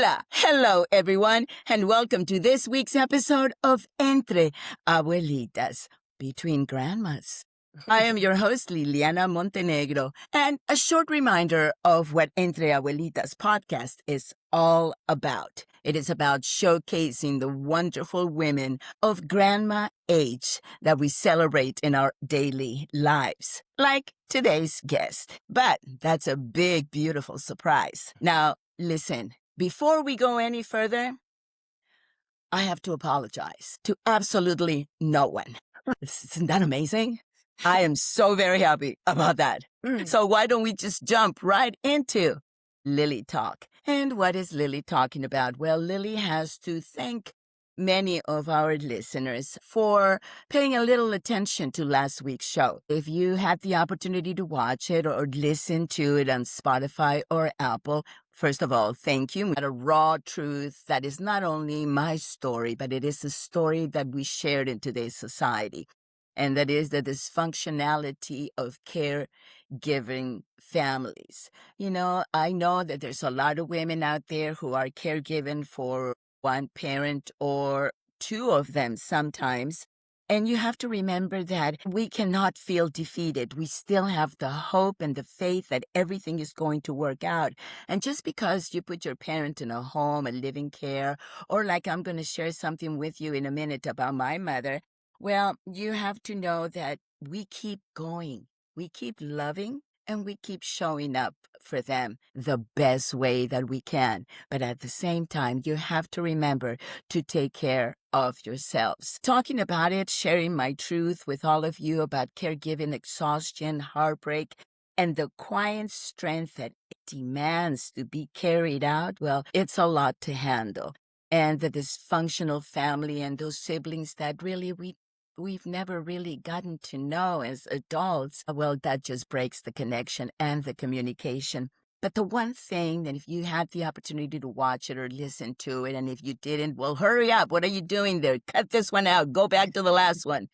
Hola! Hello, everyone, and welcome to this week's episode of Entre Abuelitas, Between Grandmas. I am your host, Liliana Montenegro, and a short reminder of what Entre Abuelitas podcast is all about. It is about showcasing the wonderful women of grandma age that we celebrate in our daily lives, like today's guest. But that's a big, beautiful surprise. Now, listen, before we go any further, I have to apologize to absolutely no one. Isn't that amazing? I am so very happy about that. So why don't we just jump right into Lily Talk? And what is Lily talking about? Well, Lily has to thank many of our listeners for paying a little attention to last week's show. If you had the opportunity to watch it or listen to it on Spotify or Apple, first of all, thank you. We had a raw truth that is not only my story, but it is a story that we shared in today's society. And that is the dysfunctionality of caregiving families. You know, I know that there's a lot of women out there who are caregiving for one parent or two of them sometimes. And you have to remember that we cannot feel defeated. We still have the hope and the faith that everything is going to work out. And just because you put your parent in a home, a living care, or like I'm going to share something with you in a minute about my mother, well, you have to know that we keep going. We keep loving and we keep showing up for them the best way that we can. But at the same time, you have to remember to take care of yourselves. Talking about it, sharing my truth with all of you about caregiving exhaustion, heartbreak, and the quiet strength that it demands to be carried out, well, it's a lot to handle. And the dysfunctional family and those siblings that really we've never really gotten to know as adults, well, that just breaks the connection and the communication. But the one thing that if you had the opportunity to watch it or listen to it, and if you didn't, well, hurry up. What are you doing there? Cut this one out. Go back to the last one.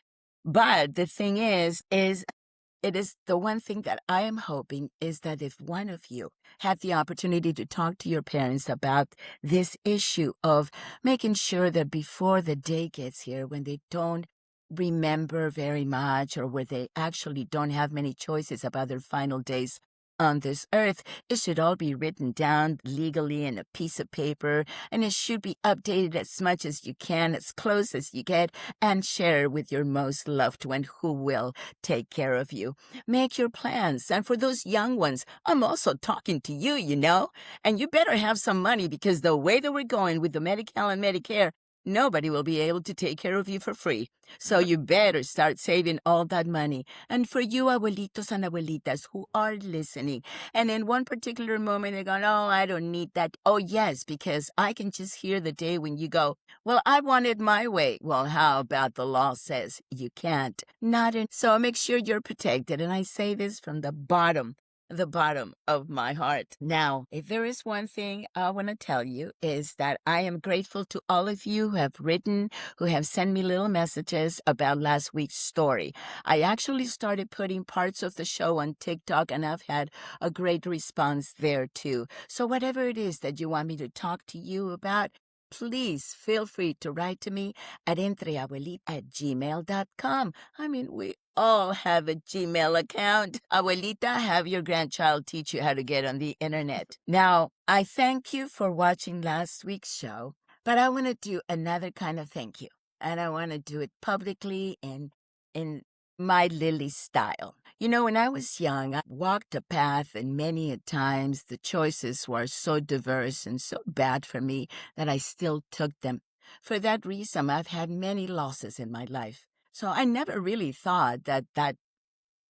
But the thing is it is the one thing that I am hoping is that if one of you had the opportunity to talk to your parents about this issue of making sure that before the day gets here, when they don't remember very much or where they actually don't have many choices about their final days on this earth, it should all be written down legally in a piece of paper, and it should be updated as much as you can, as close as you get, and share with your most loved one who will take care of you. Make your plans. And for those young ones, I'm also talking to you, you know, and you better have some money because the way that we're going with the Medi-Cal and Medicare, nobody will be able to take care of you for free. So you better start saving all that money. And for you abuelitos and abuelitas who are listening, and in one particular moment they're going, oh, I don't need that. Oh, yes, because I can just hear the day when you go, well, I want it my way. Well, how about the law says you can't? Not in. So make sure you're protected. And I say this from the bottom of my heart. Now, if there is one thing I want to tell you is that I am grateful to all of you who have written, who have sent me little messages about last week's story. I actually started putting parts of the show on TikTok and I've had a great response there too. So whatever it is that you want me to talk to you about, please feel free to write to me at entreabuelita@gmail.com. I mean, we all have a Gmail account. Abuelita, have your grandchild teach you how to get on the internet. Now, I thank you for watching last week's show, but I want to do another kind of thank you. And I want to do it publicly in my Lily style. You know, when I was young, I walked a path, and many a times the choices were so diverse and so bad for me that I still took them. For that reason, I've had many losses in my life. So I never really thought that that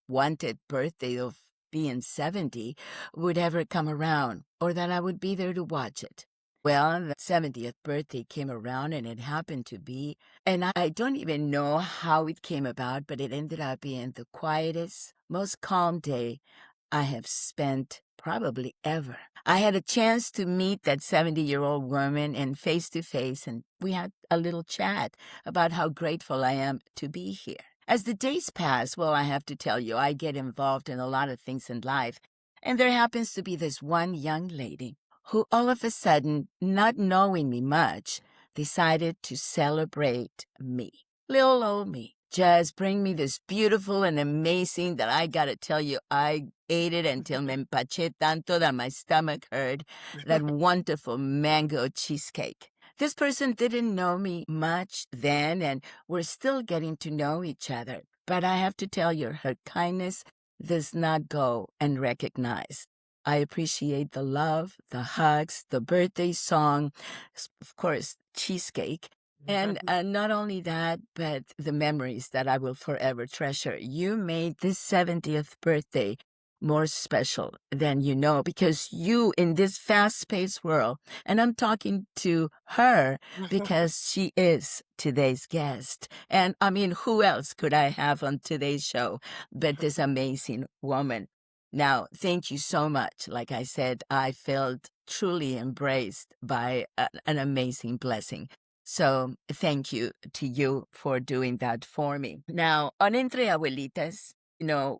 wanted birthday of being 70 would ever come around or that I would be there to watch it. Well, the 70th birthday came around and it happened to be, and I don't even know how it came about, but it ended up being the quietest, most calm day I have spent probably ever. I had a chance to meet that 70-year-old woman and face to face, and we had a little chat about how grateful I am to be here. As the days pass, well, I have to tell you, I get involved in a lot of things in life, and there happens to be this one young lady who all of a sudden, not knowing me much, decided to celebrate me. Little old me. Just bring me this beautiful and amazing that I gotta tell you, I ate it until me empaché tanto that my stomach hurt. That wonderful mango cheesecake. This person didn't know me much then, and we're still getting to know each other. But I have to tell you, her kindness does not go unrecognized. I appreciate the love, the hugs, the birthday song, of course, cheesecake. And not only that, but the memories that I will forever treasure. You made this 70th birthday more special than you know because you, in this fast paced world, and I'm talking to her because she is today's guest. And I mean, who else could I have on today's show but this amazing woman? Now, thank you so much. Like I said, I felt truly embraced by an amazing blessing. So thank you to you for doing that for me. Now, on Entre Abuelitas,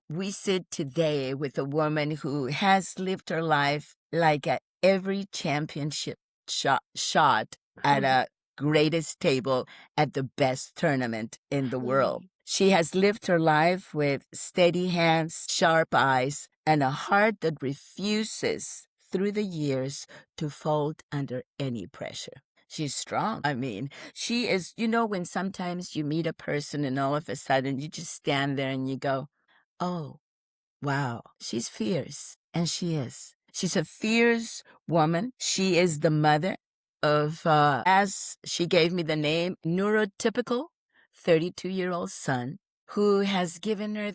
we sit today with a woman who has lived her life like at every championship shot at a greatest table at the best tournament in the world. She has lived her life with steady hands, sharp eyes, and a heart that refuses through the years to fold under any pressure. She's strong. I mean, she is, when sometimes you meet a person and all of a sudden you just stand there and you go, oh, wow, she's fierce. And she is. She's a fierce woman. She is the mother of, as she gave me the name, neurotypical 32-year-old son who has given her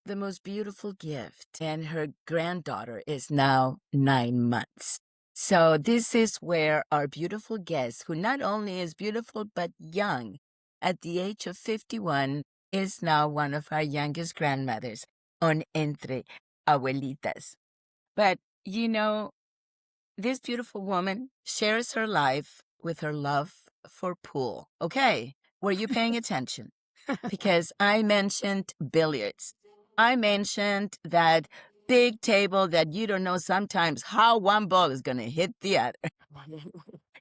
the most beautiful gift. And her granddaughter is now 9 months. So this is where our beautiful guest, who not only is beautiful but young, at the age of 51, is now one of our youngest grandmothers on Entre Abuelitas. But, this beautiful woman shares her life with her love for pool. Okay, were you paying attention? Because I mentioned billiards. I mentioned that big table that you don't know sometimes how one ball is going to hit the other.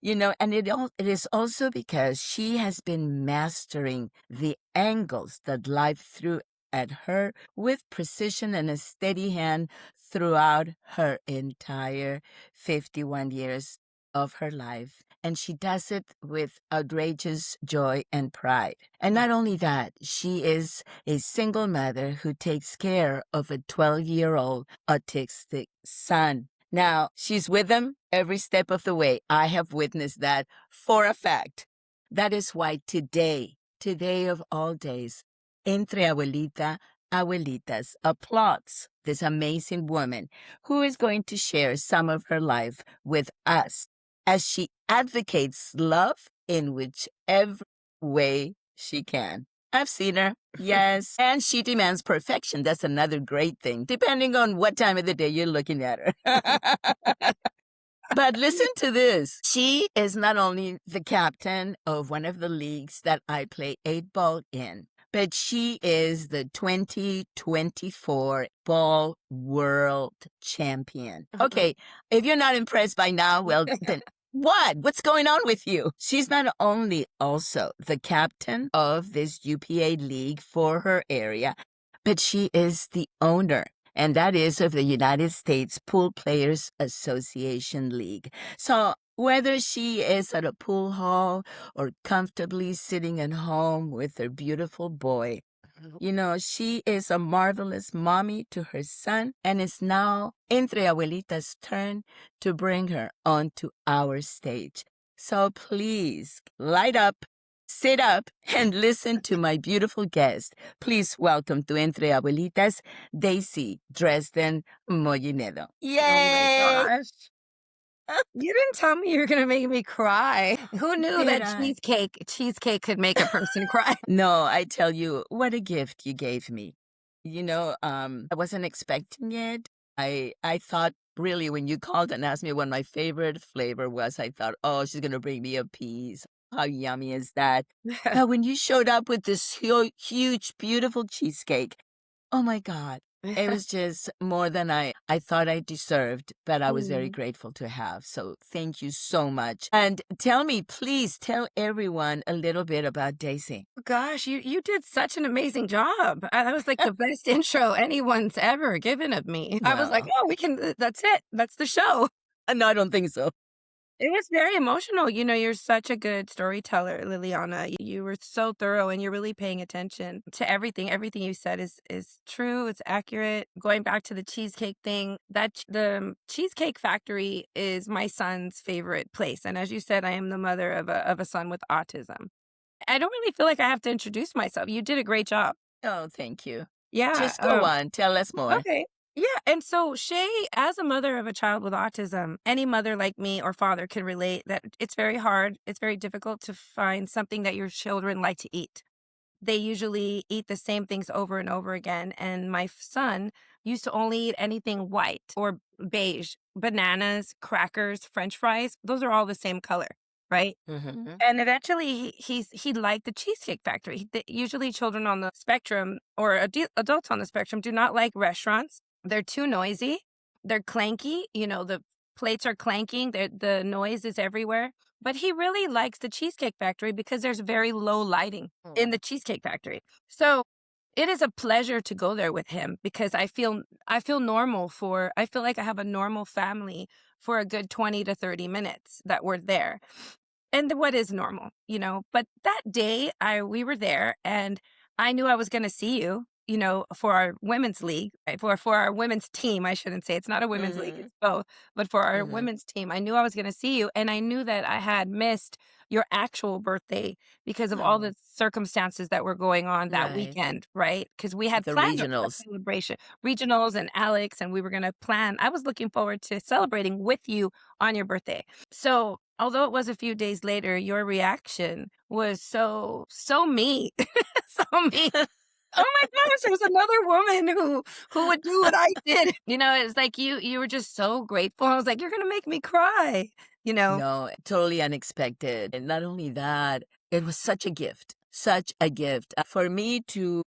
And it is also because she has been mastering the angles that life threw at her with precision and a steady hand throughout her entire 51 years of her life. And she does it with outrageous joy and pride. And not only that, she is a single mother who takes care of a 12-year-old autistic son. Now, she's with him every step of the way. I have witnessed that for a fact. That is why today of all days, Entre Abuelitas applauds this amazing woman who is going to share some of her life with us as she advocates love in whichever way she can. I've seen her, yes. And she demands perfection. That's another great thing, depending on what time of the day you're looking at her. But listen to this. She is not only the captain of one of the leagues that I play 8-ball in, but she is the 2024 ball world champion. Okay, if you're not impressed by now, well, then what? What's going on with you? She's not only also the captain of this UPA league for her area, but she is the owner, and that is of the United States Pool Players Association League. So whether she is at a pool hall or comfortably sitting at home with her beautiful boy, she is a marvelous mommy to her son, and it's now Entre Abuelita's turn to bring her onto our stage. So please light up, sit up, and listen to my beautiful guest. Please welcome to Entre Abuelitas, Daisy Dresden Mollinedo. Yay! Oh my gosh. You didn't tell me you were going to make me cry. Who knew Did that I? cheesecake could make a person cry? No, I tell you, what a gift you gave me. I wasn't expecting it. I thought really when you called and asked me what my favorite flavor was, I thought, oh, she's gonna bring me a piece. How yummy is that? But when you showed up with this huge, beautiful cheesecake, oh my God, It was just more than I thought I deserved, but I was very Mm. grateful to have. So thank you so much. And tell me, please tell everyone a little bit about Daisy. Gosh, you did such an amazing job. That was like the best intro anyone's ever given of me. I was like, Well, "Oh, we can that's it. That's the show." no, I don't think so. It was very emotional. You're such a good storyteller, Liliana. You were so thorough and you're really paying attention to everything. Everything you said is true, it's accurate. Going back to the cheesecake thing, the Cheesecake Factory is my son's favorite place. And as you said, I am the mother of a son with autism. I don't really feel like I have to introduce myself. You did a great job. Oh, thank you. Yeah. Just go on. Tell us more. Okay. Yeah. And so Shay, as a mother of a child with autism, any mother like me or father can relate that it's very hard. It's very difficult to find something that your children like to eat. They usually eat the same things over and over again. And my son used to only eat anything white or beige, bananas, crackers, French fries. Those are all the same color, right? Hmm. And eventually, he liked the Cheesecake Factory. Usually, children on the spectrum or adults on the spectrum do not like restaurants. They're too noisy. They're clanky. The plates are clanking. The noise is everywhere. But he really likes the Cheesecake Factory because there's very low lighting in the Cheesecake Factory. So it is a pleasure to go there with him because I feel normal for I feel like I have a normal family for a good 20 to 30 minutes that we're there. And what is normal. But that day we were there and I knew I was going to see you, for our women's league, right? For our women's team, I shouldn't say it's not a women's league, Hmm. it's both. But for our Hmm. women's team, I knew I was going to see you and I knew that I had missed your actual birthday because of all No, the circumstances that were going on that right. weekend, right? Because we had The planned a regionals. celebration, regionals and Alex, and we were going to plan. I was looking forward to celebrating with you on your birthday. So, although it was a few days later, your reaction was so mean. So mean. Oh my gosh, there was another woman who would do what I did. It's like you were just so grateful. I was like, "You're gonna make me cry," you know? No, totally unexpected. And not only that, it was such a gift, such a gift. For me to,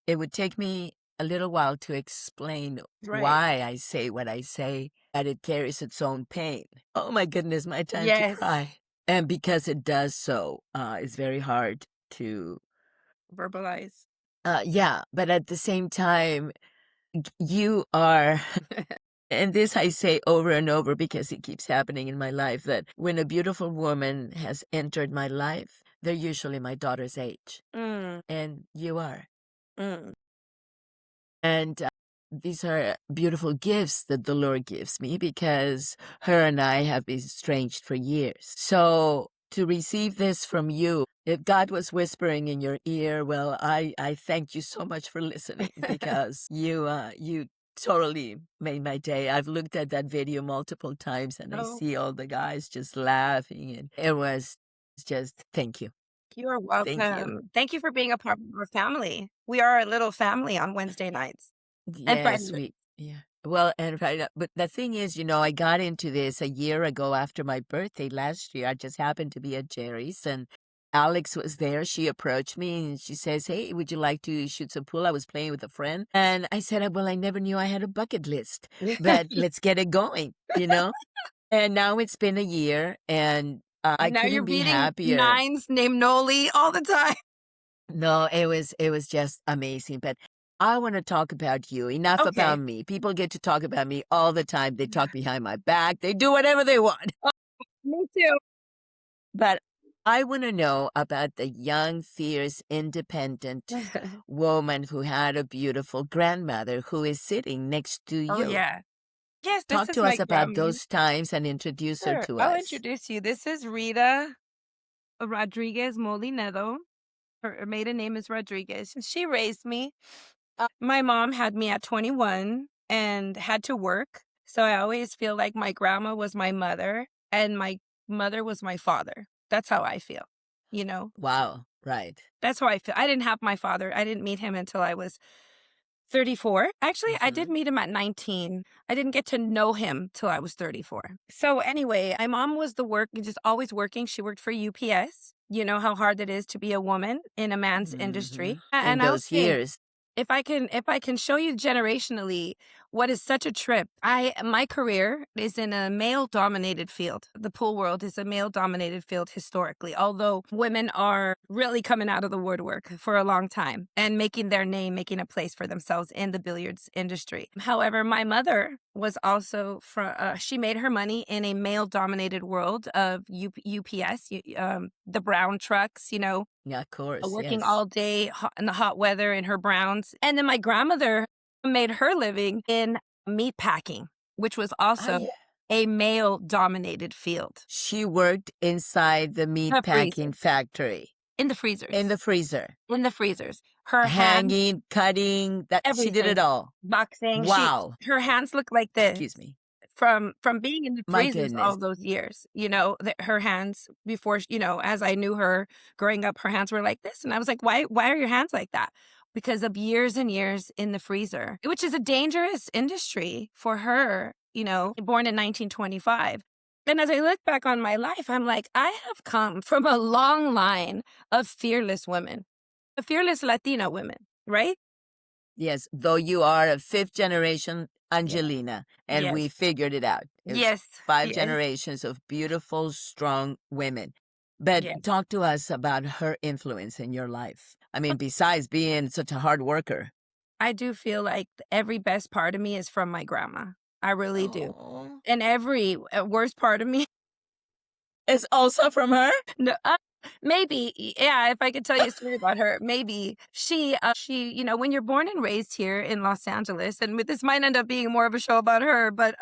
it would take me a little while to explain Right. why I say what I say, that it carries its own pain. Oh my goodness, my time to Yes. cry. And because it does so, it's very hard to, Verbalize. yeah, but at the same time, you are. And this I say over and over because it keeps happening in my life that when a beautiful woman has entered my life, they're usually my daughter's age. Mm, And you are. mm. And these are beautiful gifts that the Lord gives me because her and I have been estranged for years. So to receive this from you, if God was whispering in your ear, well, I thank you so much for listening because you totally made my day. I've looked at that video multiple times and I Oh, see all the guys just laughing and it was just thank you. you are Thank you. welcome. Thank you for being a part of our family. We are a little family on Wednesday nights and Friday Yes, nights. yeah. Well, and right, but the thing is, I got into this a year ago after my birthday last year. I just happened to be at Jerry's and Alex was there. She approached me and she says, "Hey, would you like to shoot some pool?" I was playing with a friend. And I said, "Well, I never knew I had a bucket list, but let's get it going." And now it's been a year and I Now you're couldn't be beating happier. nines named Noli all the time. No, it was just amazing, but I wanna talk about you, enough about Okay. me. People get to talk about me all the time. They talk behind my back. They do whatever they want. Me too. But I wanna know about the young, fierce, independent woman who had a beautiful grandmother who is sitting next to Oh, you. yeah. Yes, this Talk is to my us about grandma. those times and introduce her Sure, to I'll us. introduce you. This is Rita Rodriguez Mollinedo. Her maiden name is Rodriguez. She raised me. My mom had me at 21 and had to work. So I always feel like my grandma was my mother and my mother was my father. That's how I feel. You know, Wow, right. that's how I feel. I didn't have my father. I didn't meet him until I was 34. Actually, I did Mhm. meet him at 19. I didn't get to know him till I was 34. So anyway, my mom was just always working. She worked for UPS. You know how hard it is to be a woman in a man's industry. Mhm. In And I'll those say, years. if I can show you generationally what is such a trip. My career is in a male dominated field. The pool world is a male dominated field historically, although women are really coming out of the woodwork for a long time and making their name, making a place for themselves in the billiards industry. However, my mother was also she made her money in a male dominated world of UPS, the brown trucks, Yeah, of course. working Yes. all day in the hot weather in her browns. And then my grandmother made her living in meat packing, which was Oh, also yeah. a male dominated field. She worked inside the meat The freezer, packing factory in the in freezers, the freezer, in the freezers. Her hands, hanging, cutting. That she did it everything, all. boxing. Wow. Her hands look like this Excuse me. from being in the My freezers goodness. all those years. Her hands before, as I knew her growing up, her hands were like this. And I was like, why are your hands like that? Because of years and years in the freezer, which is a dangerous industry for her, born in 1925. And as I look back on my life, I'm like, I have come from a long line of fearless women, fearless Latina women, right? Yes, though you are a fifth generation Yeah. Angelina, and Yes. we figured it out. It's Yes. five Yes. generations of beautiful, strong women. But Yes. talk to us about her influence in your life. I mean, besides being such a hard worker. I do feel like every best part of me is from my grandma. I really do. Oh. And every worst part of me, It's also from her? no, maybe, yeah, if I could tell you a story about her, maybe when you're born and raised here in Los Angeles, and this might end up being more of a show about her, but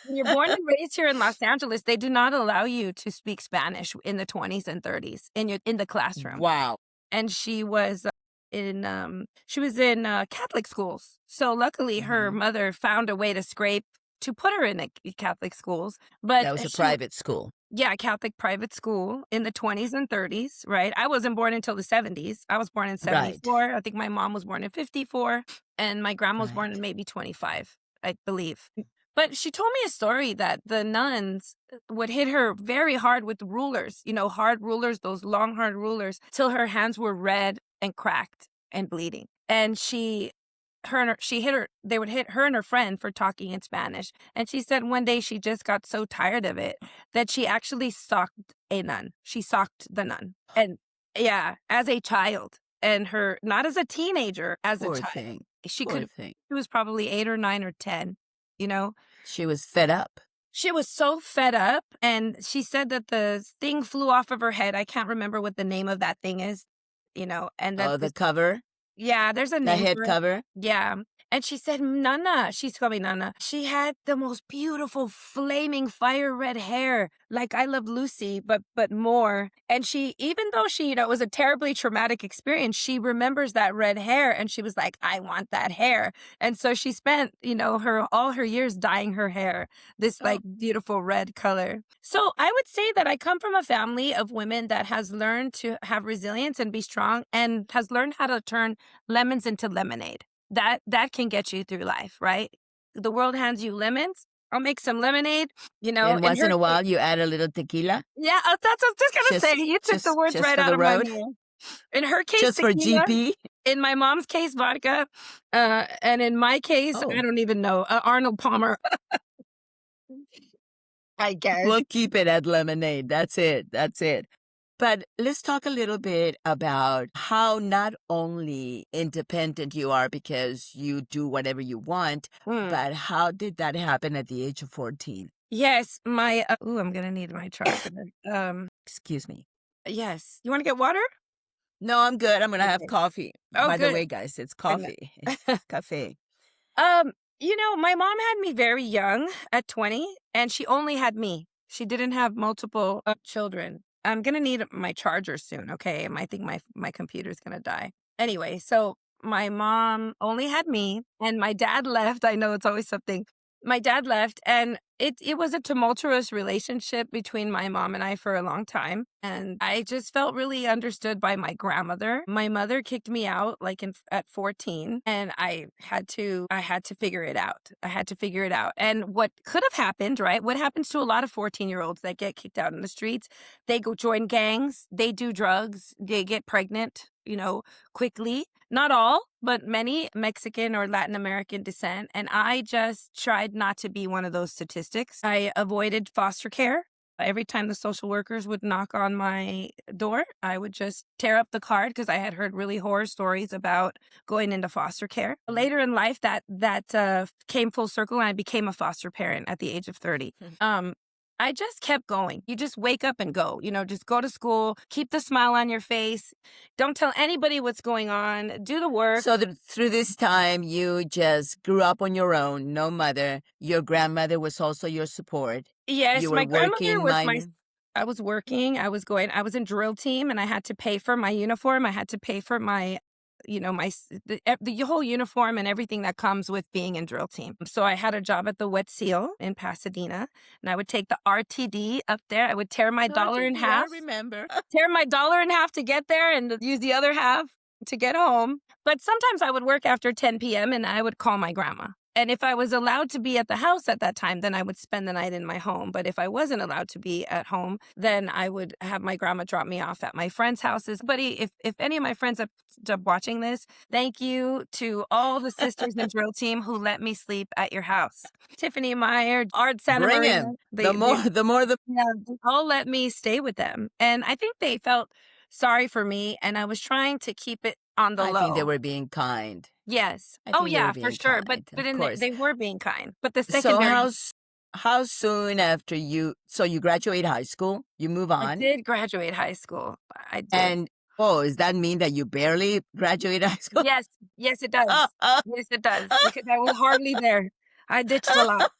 when you're born and raised here in Los Angeles, they do not allow you to speak Spanish in the 20s and 30s in the classroom. Wow. And she was in Catholic schools. So luckily her Mhm. mother found a way to scrape to put her in Catholic schools. But That was a private school. yeah, Catholic private school in the 20s and 30s, right? I wasn't born until the 70s. I was born in Right. 74. I think my mom was born in 54 and my grandma was born in Right. maybe 25, I believe. But she told me a story that the nuns would hit her very hard with rulers, hard rulers, those long, hard rulers, till her hands were red and cracked and bleeding. And they would hit her and her friend for talking in Spanish. And she said one day she just got so tired of it that she actually socked a nun. She socked the nun. And yeah, as a child. And not as a teenager, as a Poor child. thing. She Poor thing. was probably 8 or 9 or 10, She was fed up. She was so fed up, and she said that the thing flew off of her head. I can't remember what the name of that thing is, and that Oh, the cover? yeah, there's a The name head for it. cover? Yeah. And she said, Nana, she's called me Nana. She had the most beautiful flaming fire red hair, like I Love Lucy, but more. And she, even though she, it was a terribly traumatic experience, she remembers that red hair and she was like, I want that hair. And so she spent, all her years dyeing her hair this Oh. beautiful red color. So I would say that I come from a family of women that has learned to have resilience and be strong and has learned how to turn lemons into lemonade. That can get you through life, right? The world hands you lemons. I'll make some lemonade, And once in a while, you add a little tequila? Yeah, that's what I was just gonna say. You took the words Just right for out the of my road? mouth. In her case, Just for tequila. GP? In my mom's case, vodka. And in my case, I Oh. don't even know. Arnold Palmer. I guess. We'll keep it at lemonade. That's it. That's it. But let's talk a little bit about how not only independent you are because you do whatever you want, but how did that happen at the age of 14? Yes, I'm gonna need my charger. Excuse me. Yes. You want to get water? No, I'm good. I'm going to have Okay. coffee. Oh, By the good. way, guys, it's coffee. It's cafe. My mom had me very young at 20, and she only had me. She didn't have multiple children. I'm gonna need my charger soon, okay? I think my computer's gonna die. Anyway, so my mom only had me, and my dad left. I know it's always something. My dad left, and it was a tumultuous relationship between my mom and I for a long time. And I just felt really understood by my grandmother. My mother kicked me out at 14, and I had to figure it out. I had to figure it out. And what could have happened, right? What happens to a lot of 14-year-olds that get kicked out in the streets? They go join gangs, they do drugs, they get pregnant, quickly. Not all, but many Mexican or Latin American descent. And I just tried not to be one of those statistics. I avoided foster care. Every time the social workers would knock on my door, I would just tear up the card because I had heard really horror stories about going into foster care. Later in life, that came full circle, and I became a foster parent at the age of 30. I just kept going. You just wake up and go, just go to school, keep the smile on your face. Don't tell anybody what's going on. Do the work. So through this time, you just grew up on your own, no mother. Your grandmother was also your support. Yes, You were my grandmother working, was minor. I was working, I was in drill team, and I had to pay for my uniform. I had to pay for my, the whole uniform and everything that comes with being in drill team. So I had a job at the Wet Seal in Pasadena, and I would take the RTD up there. I would tear my dollar in half. I remember. Tear my dollar in half to get there and use the other half to get home. But sometimes I would work after 10 p.m. and I would call my grandma. And if I was allowed to be at the house at that time, then I would spend the night in my home. But if I wasn't allowed to be at home, then I would have my grandma drop me off at my friends' houses. But if any of my friends end up watching this, thank you to all the sisters in drill team who let me sleep at your house. Tiffany Meyer, Art Santa Bring Maria. him. The more, Yeah, they all let me stay with them. And I think they felt sorry for me, and I was trying to keep it on the I low. think they were being kind. Yes. I Oh, think they were yeah, for being sure. But kind, of then course. they were being kind. But the So secondary, how soon after you graduate high school, you move I on, did graduate high school. I did. and does that mean that you barely graduate high school? Yes, yes, it does. Yes, it does. Because I was hardly there. I ditched a lot.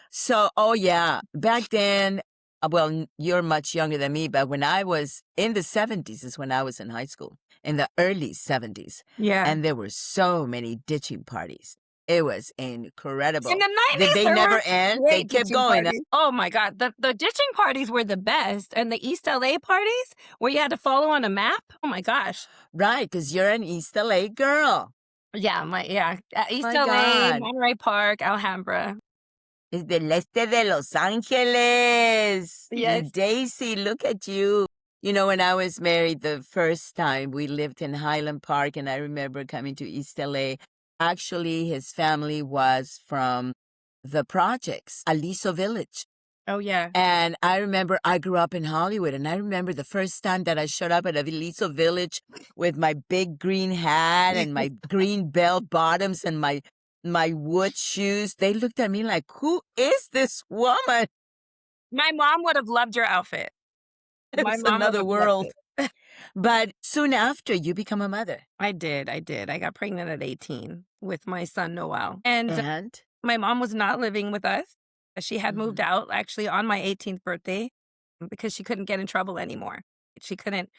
So, oh yeah, back then, well, you're much younger than me, but when I was in the 70s is when I was in high school, in the early 70s. Yeah. And there were so many ditching parties. It was incredible. In the 90s, Did they there never were end? They great kept ditching going. parties. Oh my God. The ditching parties were the best. And the East LA parties where you had to follow on a map. Oh my gosh. Right, because you're an East LA girl. Yeah, East My LA, God. Monterey Park, Alhambra. Es del este de Los Ángeles. Yes. Daisy, look at you. You know, when I was married the first time, we lived in Highland Park, and I remember coming to East LA. Actually, his family was from the projects, Aliso Village. Oh, yeah. And I remember I grew up in Hollywood, and I remember the first time that I showed up at Aliso Village with my big green hat and my green bell bottoms and my wood shoes. They looked at me like, who is this woman? My mom would have loved your outfit. My It's mom would another have loved world. it. But soon after, you become a mother. I did. I got pregnant at 18 with my son, Noel. And And my mom was not living with us. She had moved out actually on my 18th birthday because she couldn't get in trouble anymore. She couldn't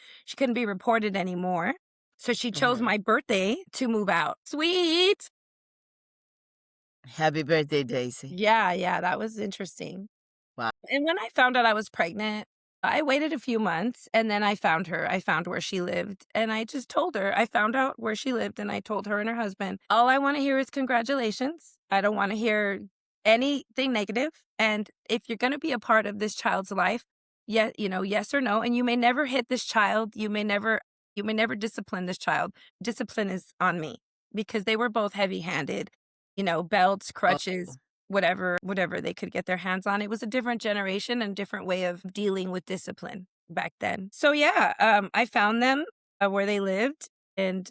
be reported anymore. So she chose my birthday to move out. Sweet. Happy birthday, Daisy. Yeah, that was interesting. Wow. And when I found out I was pregnant, I waited a few months and then I found her. I found where she lived and I just told her. I found out where she lived and I told her and her husband, all I want to hear is congratulations. I don't want to hear anything negative. And if you're going to be a part of this child's life, yes or no. And you may never hit this child. You may never discipline this child. Discipline is on me because they were both heavy-handed, belts, crutches. Whatever they could get their hands on. It was a different generation and different way of dealing with discipline back then. So yeah, I found them where they lived, and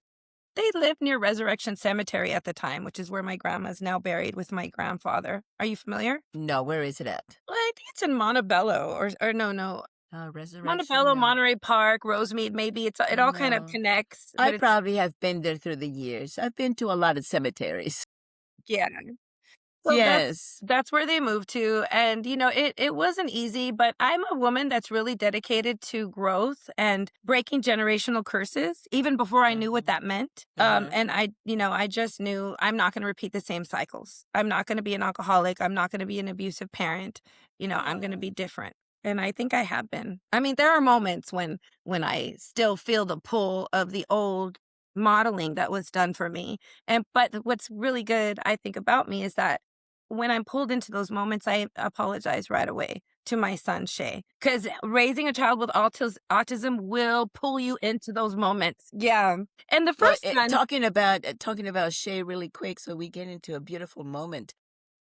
they lived near Resurrection Cemetery at the time, which is where my grandma's now buried with my grandfather. Are you familiar? No, where is it at? Well, I think it's in Montebello or no. Resurrection. Montebello, no. Monterey Park, Rosemead, maybe it all kind of No. connects. I but it's- probably have been there through the years. I've been to a lot of cemeteries. yeah. So Yes. that's where they moved to. And, it wasn't easy, but I'm a woman that's really dedicated to growth and breaking generational curses, even before I knew what that meant. And I just knew I'm not going to repeat the same cycles. I'm not going to be an alcoholic. I'm not going to be an abusive parent. I'm going to be different. And I think I have been. I mean, there are moments when I still feel the pull of the old modeling that was done for me. But what's really good, I think, about me is that when I'm pulled into those moments, I apologize right away to my son, Shay, because raising a child with autism will pull you into those moments. Yeah. And the Well, first one, talking about Shay really quick, so we get into a beautiful moment.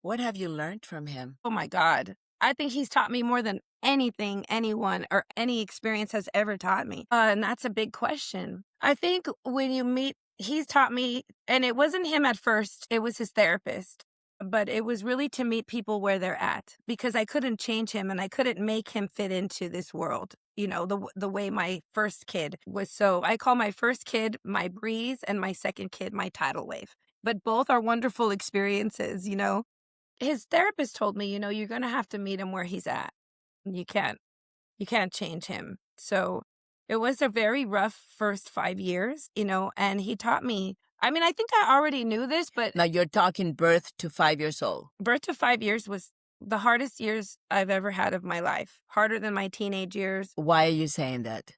What have you learned from him? oh my God, I think he's taught me more than anything anyone or any experience has ever taught me. And that's a big question. I think when you meet, he's taught me, and it wasn't him at first, it was his therapist. But it was really to meet people where they're at because I couldn't change him and I couldn't make him fit into this world. The way my first kid was. So I call my first kid my breeze and my second kid my tidal wave. But both are wonderful experiences. His therapist told me, you're gonna have to meet him where he's at. You can't change him. So it was a very rough first 5 years, and he taught me. I mean, I think I already knew this, but Now you're talking birth to 5 years old. birth to 5 years was the hardest years I've ever had of my life. Harder than my teenage years. Why are you saying that?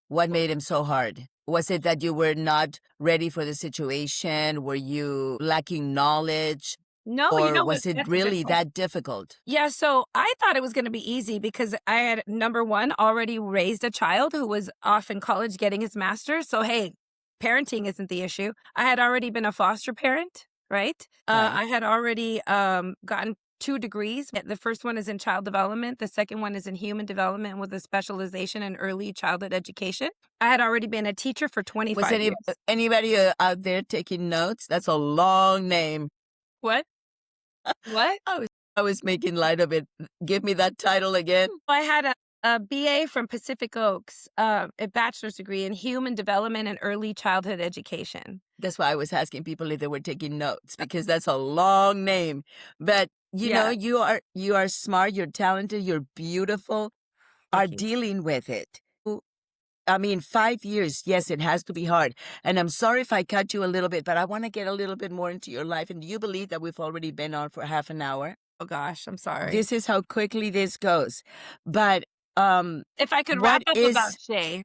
What made him so hard? Was it that you were not ready for the situation? Were you lacking knowledge? No, you Or know what? was it That's a good really question. that difficult? Yeah, so I thought it was going to be easy because I had, number one, already raised a child who was off in college getting his master's. So, hey, parenting isn't the issue. I had already been a foster parent, right? Right. I had already gotten 2 degrees. The first one is in child development. The second one is in human development with a specialization in early childhood education. I had already been a teacher for Was 25 years. anybody out there taking notes? That's a long name. What? What? I was I was making light of it. Give me that title again. I had a BA from Pacific Oaks, a bachelor's degree in human development and early childhood education. That's why I was asking people if they were taking notes because that's a long name. But Yeah, you are smart, you're talented, you're beautiful, are thank you. dealing with it. I mean, 5 years, yes, it has to be hard. And I'm sorry if I cut you a little bit, but I want to get a little bit more into your life. And do you believe that we've already been on for half an hour? Oh gosh, I'm sorry. This is how quickly this goes. But If I could wrap what up about is Shay.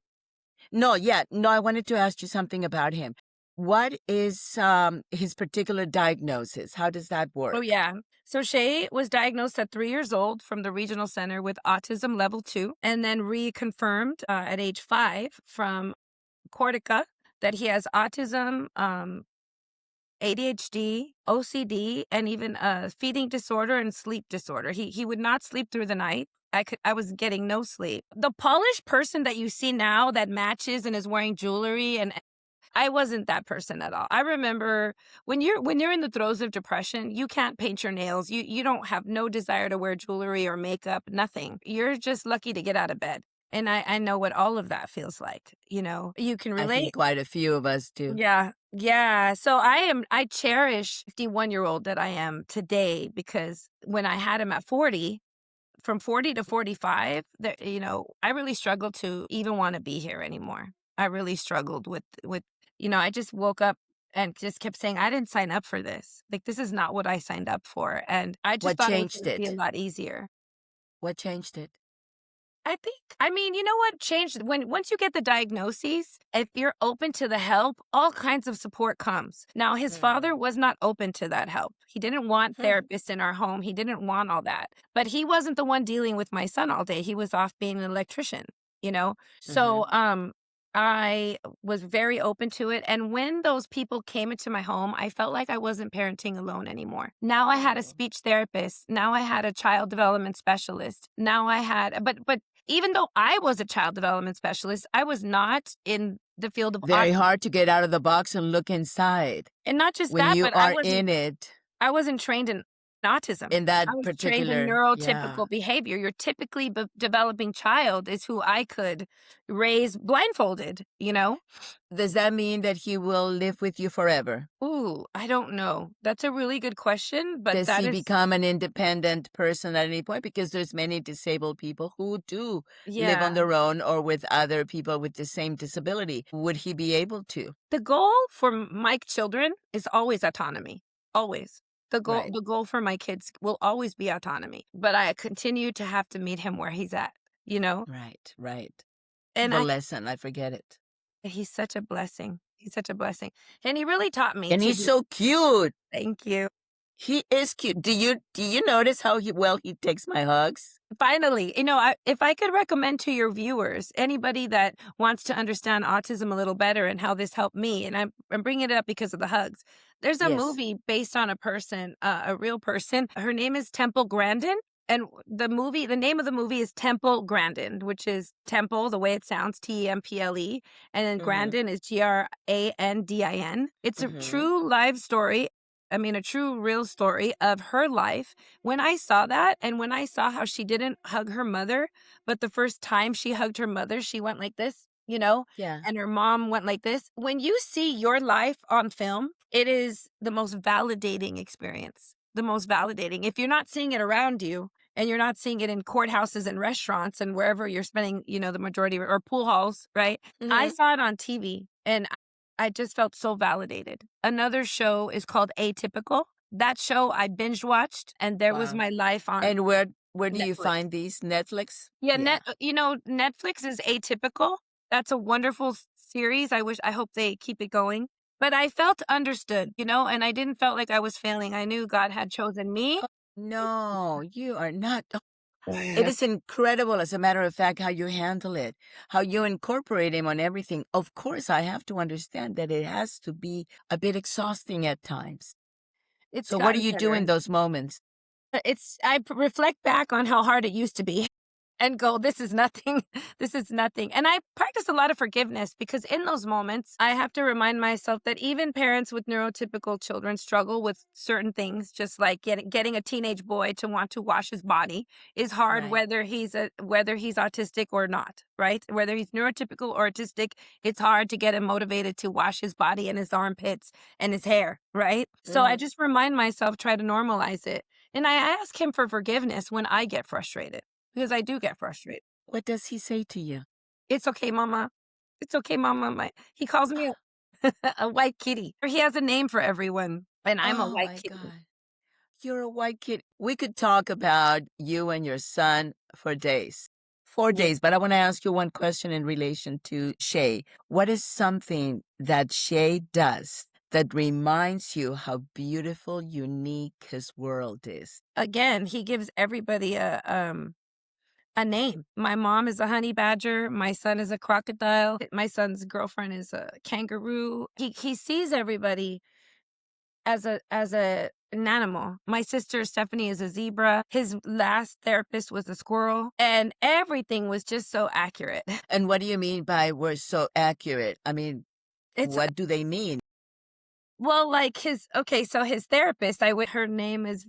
no, yeah, no, I wanted to ask you something about him. What is his particular diagnosis? How does that Oh, work? yeah. So Shay was diagnosed at 3 years old from the regional center with autism level 2, and then reconfirmed at age 5 from Cortica that he has autism, ADHD, OCD, and even a feeding disorder and sleep disorder. He would not sleep through the night. I was getting no sleep. The polished person that you see now that matches and is wearing jewelry, and I wasn't that person at all. I remember when you're in the throes of depression, you can't paint your nails. You don't have no desire to wear jewelry or makeup, nothing. You're just lucky to get out of bed. And I know what all of that feels like. You can I relate. think quite a few of us do. Yeah. Yeah. So I cherish 51-year-old that I am today because when I had him at 40, from 40 to 45, I really struggled to even want to be here anymore. I really struggled with I just woke up and just kept saying, I didn't sign up for this. Like, this is not what I signed up for. And I just What thought it was changed going to be a it? lot easier. What changed it? I mean, you know what changed once you get the diagnoses, if you're open to the help, all kinds of support comes. Now, his father Mm. was not open to that help. He didn't want Hmm. therapists in our home. He didn't want all that. But he wasn't the one dealing with my son all day. He was off being an electrician. So, Mhm. I was very open to it. And when those people came into my home, I felt like I wasn't parenting alone anymore. Now I had a Oh. speech therapist. Now I had a child development specialist. Now I had, but even though I was a child development specialist, I was not in the field of Very autism. hard to get out of the box and look inside And not just when that, you but I are wasn't in it, I wasn't trained in autism. in that I was trained in particular, yeah. neurotypical behavior. Your typically developing child is who I could raise blindfolded. Does that mean that he will live with you forever? Ooh, I don't know. That's a really good question, but Does that he is, become an independent person at any point? Because there's many disabled people who do live on yeah. their own or with other people with the same disability. Would he be able to? The goal for my children is always autonomy. Always. The goal Right, the goal for my kids will always be autonomy, but I continue to have to meet him where he's at, you know? right, right. And The lesson, I forget it. he's such a blessing. He's such a blessing. And he really taught me And to he's be so cute. thank you. He is cute. Do you notice how he takes my hugs? Finally, if I could recommend to your viewers, anybody that wants to understand autism a little better and how this helped me, and I'm bringing it up because of the hugs. There's a Yes. movie based on a person, a real person. Her name is Temple Grandin, and the name of the movie is Temple Grandin, which is Temple, the way it sounds, Temple, and then Mhm. Grandin is Grandin. It's a Mhm. true live story. I mean, a true, real story of her life. When I saw that and when I saw how she didn't hug her mother, but the first time she hugged her mother, she went like this, Yeah. and her mom went like this. When you see your life on film, it is the most validating experience. The most validating. If you're not seeing it around you and you're not seeing it in courthouses and restaurants and wherever you're spending, the majority or pool halls, right? I Mhm. saw it on TV and I just felt so validated. Another show is called Atypical. That show I binge watched, and there was Wow. my life on And where do you Netflix. find these? Netflix? Yeah, Yeah. Netflix is Atypical. That's a wonderful series. I hope they keep it going. But I felt understood, and I didn't felt like I was failing. I knew God had chosen me. No, you are not. It is incredible, as a matter of fact, how you handle it, how you incorporate him on everything. Of course, I have to understand that it has to be a bit exhausting at times. It's So, what do gotten you do better. in those moments? Reflect back on how hard it used to be and go, this is nothing. This is nothing. And I practice a lot of forgiveness because in those moments, I have to remind myself that even parents with neurotypical children struggle with certain things, just like getting a teenage boy to want to wash his body is hard, Right. whether he's autistic or not, right? Whether he's neurotypical or autistic, it's hard to get him motivated to wash his body and his armpits and his hair, right? So I Mhm. just remind myself, try to normalize it. And I ask him for forgiveness when I get frustrated because I do get frustrated. What does he say to you? It's okay, mama. It's okay, mama. He calls me a white kitty. Or he has a name for everyone, and I'm a Oh white my kitty. God. You're a white kid. We could talk about you and your son for days. For Yeah. days. But I want to ask you one question in relation to Shay. What is something that Shay does that reminds you how beautiful, unique his world is? Again, he gives everybody a name. My mom is a honey badger. My son is a crocodile. My son's girlfriend is a kangaroo. He sees everybody as an animal. My sister Stephanie is a zebra. His last therapist was a squirrel, and everything was just so accurate. And what do you mean by we're so accurate? I mean, It's what do they mean? well, like so his therapist, her name is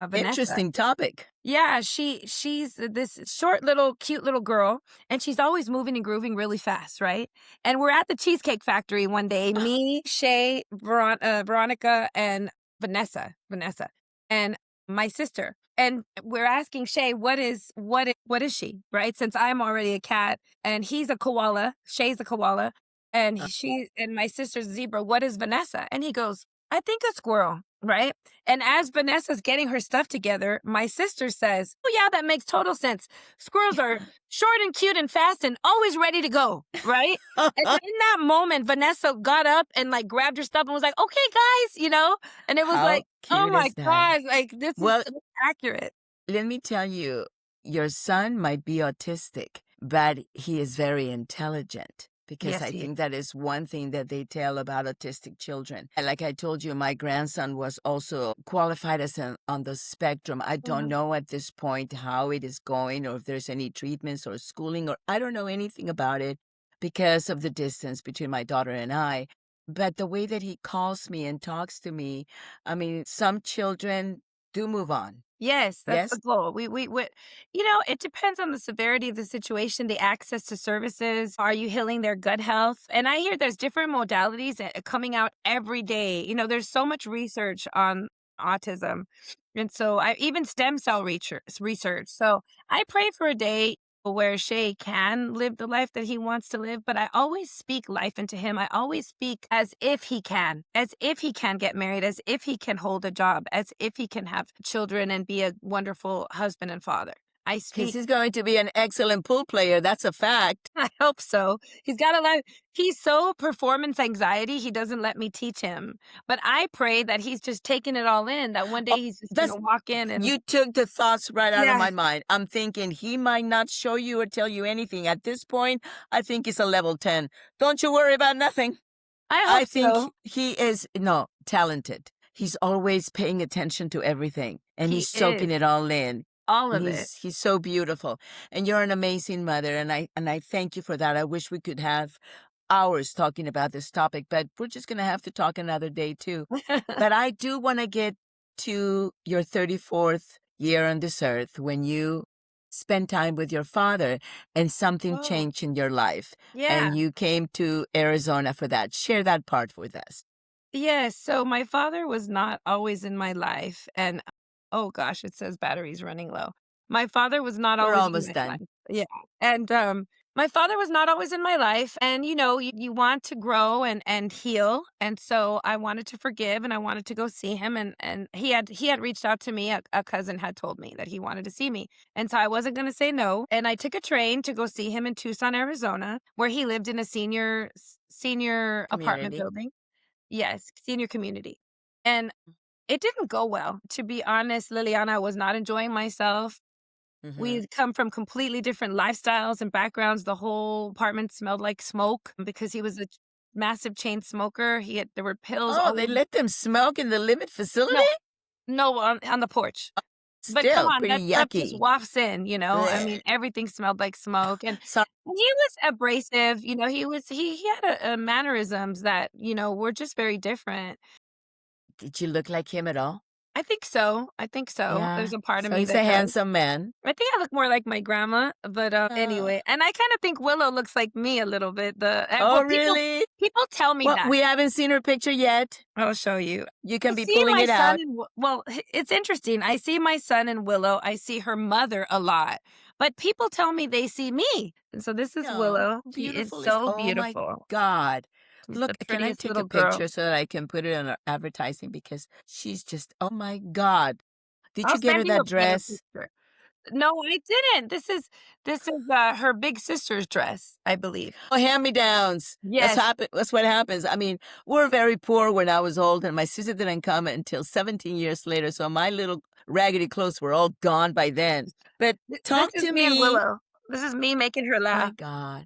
Vanessa. Interesting topic. Yeah, she's this short little cute little girl and she's always moving and grooving really fast, right? And we're at the Cheesecake Factory one day, me, Shay, Veronica and Vanessa and my sister. And we're asking Shay what is she, right? Since I'm already a cat and he's a koala, Shay's a koala, and Uh, she and my sister's a zebra, what is Vanessa? And he goes, I think a squirrel, right? And as Vanessa's getting her stuff together, my sister says, oh, yeah, that makes total sense. Squirrels are short and cute and fast and always ready to go, right? And in that moment, Vanessa got up and like grabbed her stuff and was like, okay, guys, and it was How like, oh cute my is that? God, like this is Well, so accurate. let me tell you, your son might be autistic, but he is very intelligent because Yes, I he is. think that is one thing that they tell about autistic children. And like I told you, my grandson was also qualified as on the spectrum. I don't Mhm. know at this point how it is going or if there's any treatments or schooling, or I don't know anything about it because of the distance between my daughter and I. But the way that he calls me and talks to me, I mean, some children do move on. Yes, that's the Yes? goal. It depends on the severity of the situation, the access to services. Are you healing their gut health? And I hear there's different modalities coming out every day. There's so much research on autism. And so I even stem cell research. So I pray for a day where Shay can live the life that he wants to live, but I always speak life into him. I always speak as if he can get married, as if he can hold a job, as if he can have children and be a wonderful husband and father. I Because speak. he's going to be an excellent pool player. That's a fact. I hope so. He's got a lot. He's so performance anxiety. He doesn't let me teach him. But I pray that he's just taking it all in. That one Oh, day he's just that's gonna walk in and you took the thoughts right out of yeah, my mind. I'm thinking he might not show you or tell you anything. At this point, I think he's a level 10. Don't you worry about nothing. I I hope think so. he is no talented. He's always paying attention to everything and He he's soaking is it all in. all And of it. he's so beautiful. And you're an amazing mother and I thank you for that. I wish we could have hours talking about this topic, but we're just going to have to talk another day too. But I do want to get to your 34th year on this earth when you spent time with your father and something Oh, changed in your life yeah. and you came to Arizona for that. Share that part with us. Yes. So my father was not always in my life. And oh gosh, it says battery's running low. My father was not We're always in almost my done. life. Yeah. And my father was not always in my life. And you want to grow and heal. And so I wanted to forgive and I wanted to go see him. And he had reached out to me. A cousin had told me that he wanted to see me. And so I wasn't gonna say no. And I took a train to go see him in Tucson, Arizona, where he lived in a senior apartment Community. building. Yes, senior community. And it didn't go well. To be honest, Liliana, I was not enjoying myself. Mm-hmm. We'd come from completely different lifestyles and backgrounds. The whole apartment smelled like smoke because he was a massive chain smoker. There were pills Oh, all they over. let them smoke in the limit facility? No, no, on the porch. But come Still on, that pretty stuff just yucky. wafts in, I Blech. mean, everything smelled like smoke, and So, he was abrasive, he had mannerisms that, were just very different. did you look like him at all? I think so. I think so. Yeah. There's a part of So me he's that a does. handsome man. I think I look more like my grandma, but Uh, anyway, and I kind of think Willow looks like me a little bit. oh, Well, really? people tell me Well, that. we haven't seen her picture yet. I'll show you. You I can be see pulling my it son out. in it's interesting. I see my son in Willow. I see her mother a lot, but people tell me they see me. And so this is No, Willow. She is beautiful is, so oh my beautiful. God. She's Look, the can I prettiest take a little girl. picture so that I can put it on our advertising because she's just, oh my God. Did I'll you get her send you that a better dress? picture. No, I didn't. This is her big sister's dress, I believe. Oh, hand-me-downs. Yes. That's what happens. I mean, we're very poor when I was old, and my sister didn't come until 17 years later, so my little raggedy clothes were all gone by then. But This talk is to me and me. Willow. This is me making her My laugh. God.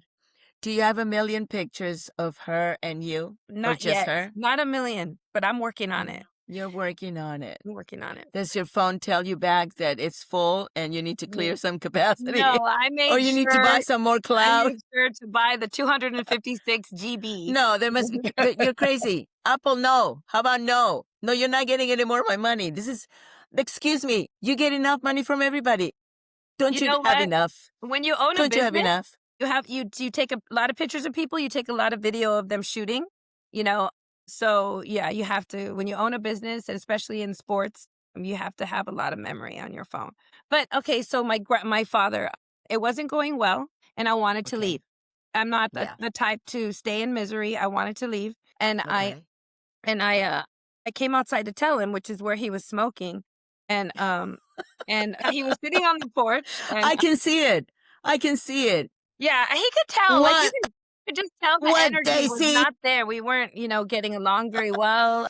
Do you have a million pictures of her and you, or Not just yet. her? Not a million, but I'm working on Yeah. it. You're working on it. I'm working on it. Does your phone tell you back that it's full and you need to N- clear some capacity? No, Or you need to buy some more I cloud? made sure to buy the 256 GB. No, there must be. You're crazy. Apple, no. How about no? No, you're not getting any more of my money. Excuse me, you get enough money from everybody. Don't You you know have what? enough? When you own a Don't you have business, enough? you take a lot of pictures of people, you take a lot of video of them shooting, you know. So yeah, you have to when you own a business, and especially in sports, you have to have a lot of memory on your phone. But okay, so my father, it wasn't going well, and I wanted to Okay. leave. I'm not Yeah. the type to stay in misery. I wanted to leave, and Okay. I came outside to tell him, which is where he was smoking, and he was sitting on the porch, and I can see it. I can see it. yeah, he could tell, like, What? you could just tell the What, energy was Daisy? not there. We weren't, getting along very well,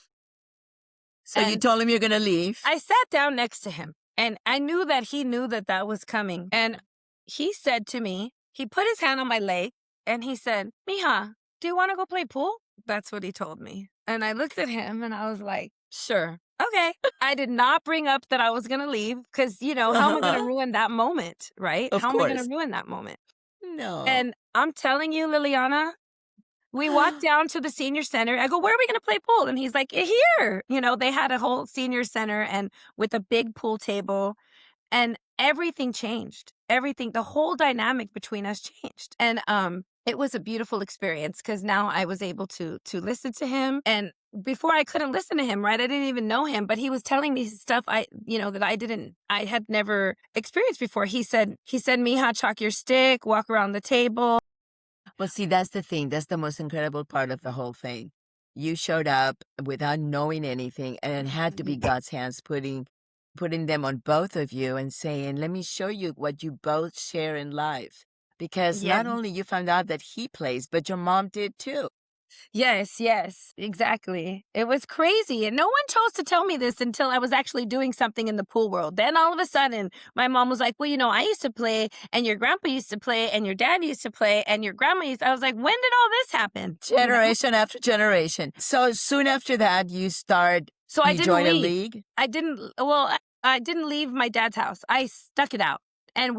So you and told him you're gonna leave? I sat down next to him, and I knew that he knew that that was coming, and he said to me, he put his hand on my leg, and he said, "Mija, do you wanna go play pool?" That's what he told me, and I looked at him, and I was like, "Sure, okay." I did not bring up that I was gonna leave because, how am I gonna Uh-huh. ruin that moment, right? Of How am I gonna course. ruin that moment? No. And I'm telling you, Liliana, we walked down to the senior center. I go, "Where are we going to play pool?" And he's like, "Here." They had a whole senior center and with a big pool table, and everything changed. Everything, the whole dynamic between us changed. And it was a beautiful experience because now I was able to listen to him. And before I couldn't listen to him, right? I didn't even know him, but he was telling me stuff that I had never experienced before. He said, "Mija, chalk your stick, walk around the table." Well, see, that's the thing. That's the most incredible part of the whole thing. You showed up without knowing anything, and it had to be God's hands putting putting them on both of you and saying, let me show you what you both share in life. Because Yeah. not only you found out that he plays, but your mom did too. Yes, yes, exactly. It was crazy. And no one chose to tell me this until I was actually doing something in the pool world. Then all of a sudden, my mom was like, well, I used to play, and your grandpa used to play, and your dad used to play, and your grandma used. I was like, when did all this happen? Generation after generation. So soon after that, So I you didn't join a leave. league? I didn't, well, I didn't leave my dad's house. I stuck it out. And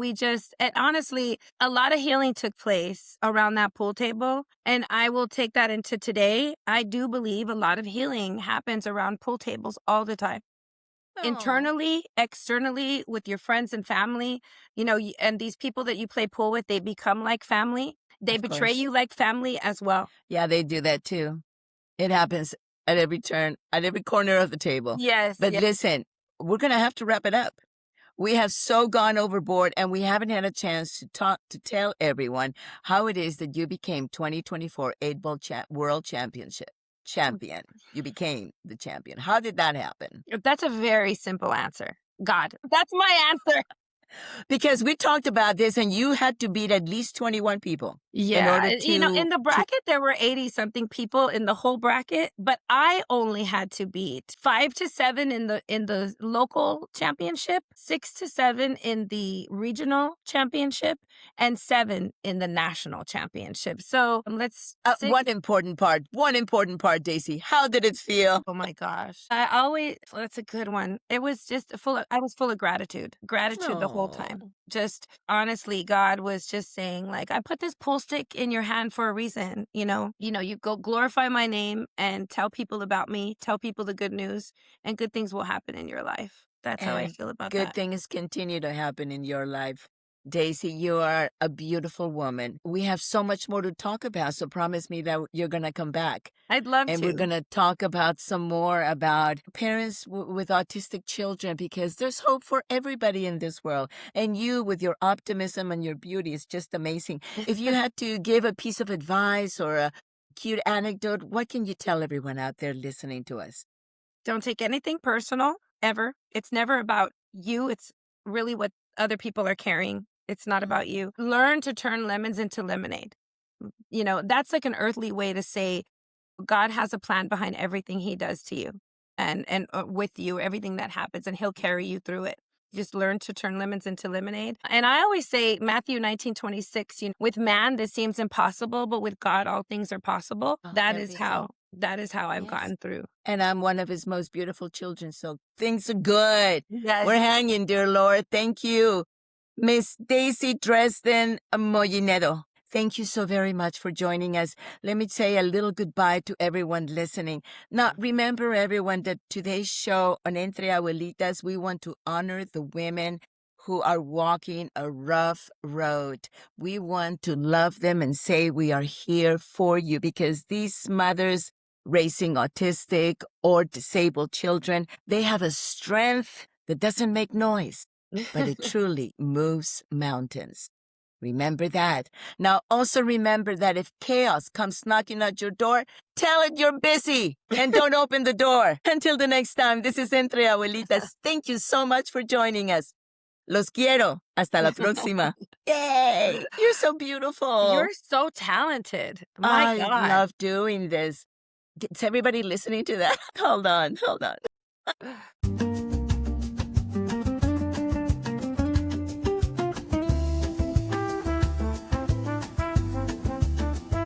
and honestly, a lot of healing took place around that pool table. And I will take that into today. I do believe a lot of healing happens around pool tables all the time. Oh, Internally, externally, with your friends and family, and these people that you play pool with, they become like family. They of betray course. you like family as well. Yeah, they do that too. It happens at every turn, at every corner of the table. Yes, But yes. listen, we're going to have to wrap it up. We have so gone overboard and we haven't had a chance to tell everyone how it is that you became 2024 8-Ball World Championship champion. You became the champion. How did that happen? That's a very simple answer. God. That's my answer. Because we talked about this and you had to beat at least 21 people in Yeah, order in the bracket, there were 80-something people in the whole bracket, but I only had to beat 5 to 7 in the local championship, 6 to 7 in the regional championship, and 7 in the national championship. So let's say, one important part, Daisy. How did it feel? oh my gosh. That's a good one. It was just I was full of gratitude the whole time. Oh. Just honestly, God was just saying, like, I put this pool stick in your hand for a reason. You go glorify my name and tell people about me, tell people the good news, and good things will happen in your life. That's how I And feel about good that. things continue to happen in your life. Daisy, you are a beautiful woman. We have so much more to talk about, so promise me that you're going to come back. I'd love And we're to. going to talk about some more about parents with autistic children because there's hope for everybody in this world. And you, with your optimism and your beauty, is just amazing. If you had to give a piece of advice or a cute anecdote, what can you tell everyone out there listening to us? Don't take anything personal, ever. It's never about you. It's really what other people are carrying. It's not about you. Learn to turn lemons into lemonade. That's like an earthly way to say God has a plan behind everything he does to you and with you, everything that happens, and he'll carry you through it. Just learn to turn lemons into lemonade. And I always say Matthew 19:26, with man, this seems impossible, but with God, all things are possible. Oh, That is everything. how I've Yes. gotten through. And I'm one of his most beautiful children, so things are good. Yes. We're hanging, dear Lord. Thank you. Miss Daisy Dresden Mollinedo, thank you so very much for joining us. Let me say a little goodbye to everyone listening. Now, remember, everyone, that today's show on Entre Abuelitas, we want to honor the women who are walking a rough road. We want to love them and say we are here for you because these mothers raising autistic or disabled children, they have a strength that doesn't make noise, but it truly moves mountains. Remember that. Now, also remember that if chaos comes knocking at your door, tell it you're busy and don't open the door. Until the next time, this is Entre Abuelitas. Thank you so much for joining us. Los quiero. Hasta la próxima. Yay! You're so beautiful. You're so talented. My I God. love doing this. Is everybody listening to that? Hold on.